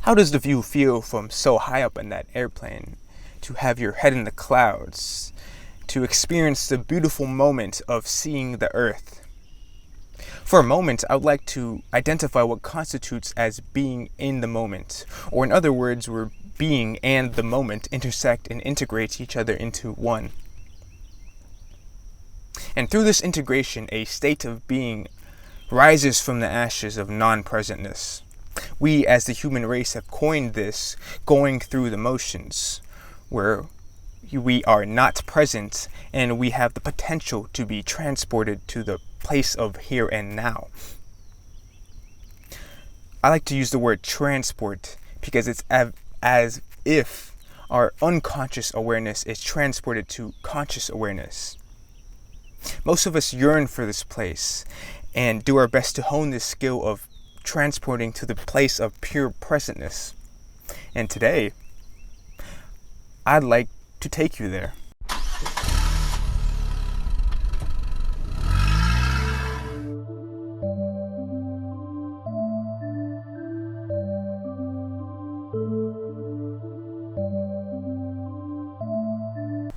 How does the view feel from so high up in that airplane? To have your head in the clouds, to experience the beautiful moment of seeing the earth. For a moment, I would like to identify what constitutes as being in the moment, or in other words, where being and the moment intersect and integrate each other into one. And through this integration, a state of being rises from the ashes of non-presentness. We, as the human race, have coined this going through the motions, where we are not present and we have the potential to be transported to the place of here and now. I like to use the word transport because it's as if our unconscious awareness is transported to conscious awareness. Most of us yearn for this place and do our best to hone this skill of transporting to the place of pure presentness. And today, I'd like to take you there.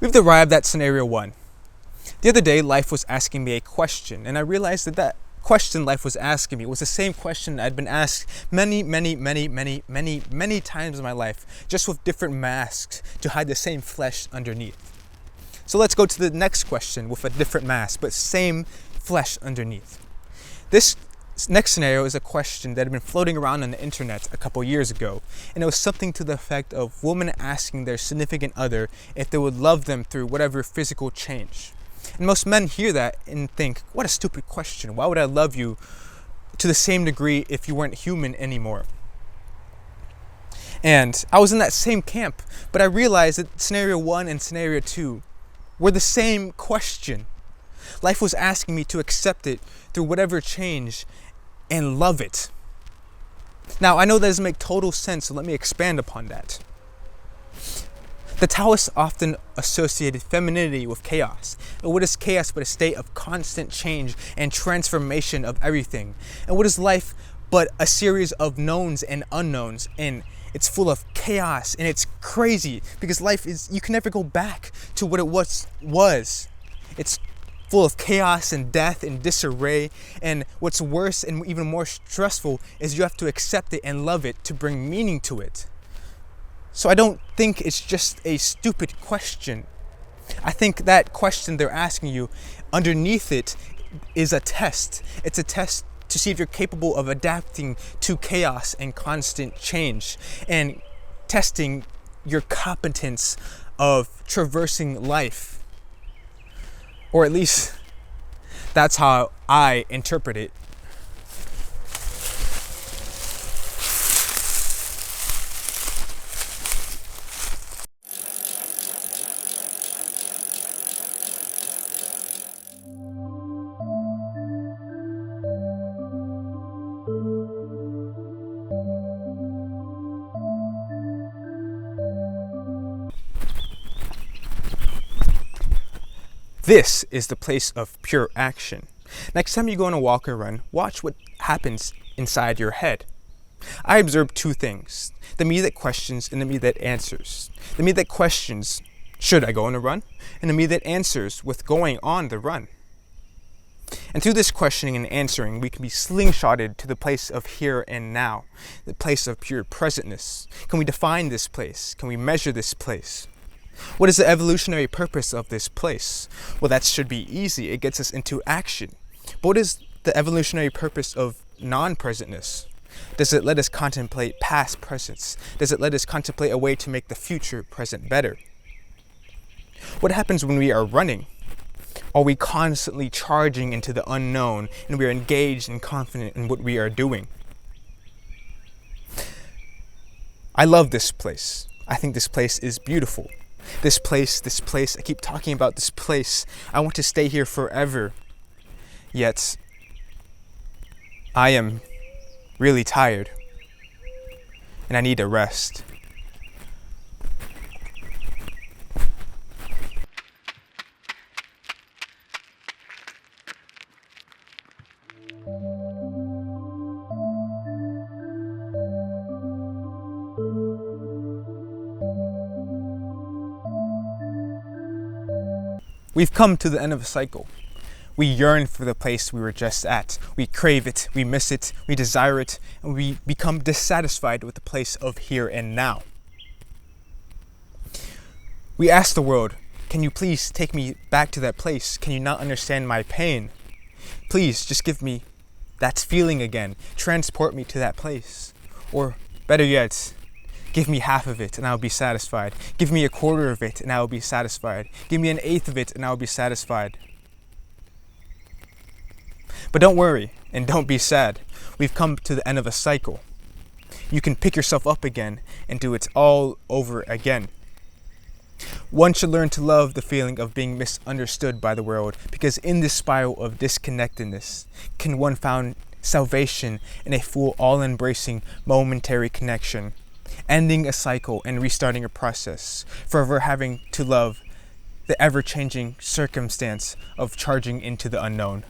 We've arrived at scenario 1. The other day, life was asking me a question, and I realized that question life was asking me was the same question I'd been asked many times in my life, just with different masks to hide the same flesh underneath. So let's go to the next question with a different mask, but same flesh underneath. This next scenario is a question that had been floating around on the internet a couple years ago, and it was something to the effect of women asking their significant other if they would love them through whatever physical change. And most men hear that and think, what a stupid question. Why would I love you to the same degree if you weren't human anymore? And I was in that same camp, but I realized that scenario 1 and scenario 2 were the same question. Life was asking me to accept it through whatever change and love it. Now, I know that doesn't make total sense, so let me expand upon that. The Taoists often associated femininity with chaos. And what is chaos but a state of constant change and transformation of everything? And what is life but a series of knowns and unknowns? And it's full of chaos and it's crazy because life is, you can never go back to what it was. It's full of chaos and death and disarray. And what's worse and even more stressful is you have to accept it and love it to bring meaning to it. So I don't think it's just a stupid question. I think that question they're asking you, underneath it is a test. It's a test to see if you're capable of adapting to chaos and constant change, and testing your competence of traversing life. Or at least that's how I interpret it. This is the place of pure action. Next time you go on a walk or run, watch what happens inside your head. I observed two things: the me that questions and the me that answers. The me that questions, should I go on a run? And the me that answers with going on the run. And through this questioning and answering, we can be slingshotted to the place of here and now, the place of pure presentness. Can we define this place? Can we measure this place? What is the evolutionary purpose of this place? Well, that should be easy. It gets us into action. But what is the evolutionary purpose of non-presentness? Does it let us contemplate past presence? Does it let us contemplate a way to make the future present better? What happens when we are running? Are we constantly charging into the unknown and we are engaged and confident in what we are doing? I love this place. I think this place is beautiful. This place, I keep talking about this place. I want to stay here forever. Yet, I am really tired and I need a rest. We've come to the end of a cycle. We yearn for the place we were just at. We crave it, we miss it, we desire it, and we become dissatisfied with the place of here and now. We ask the world, can you please take me back to that place? Can you not understand my pain? Please just give me that feeling again. Transport me to that place. Or better yet, give me half of it and I'll be satisfied. Give me a quarter of it and I will be satisfied. Give me an eighth of it and I will be satisfied. But don't worry and don't be sad. We've come to the end of a cycle. You can pick yourself up again and do it all over again. One should learn to love the feeling of being misunderstood by the world, because in this spiral of disconnectedness can one find salvation in a full, all-embracing, momentary connection, ending a cycle and restarting a process, forever having to love the ever-changing circumstance of charging into the unknown.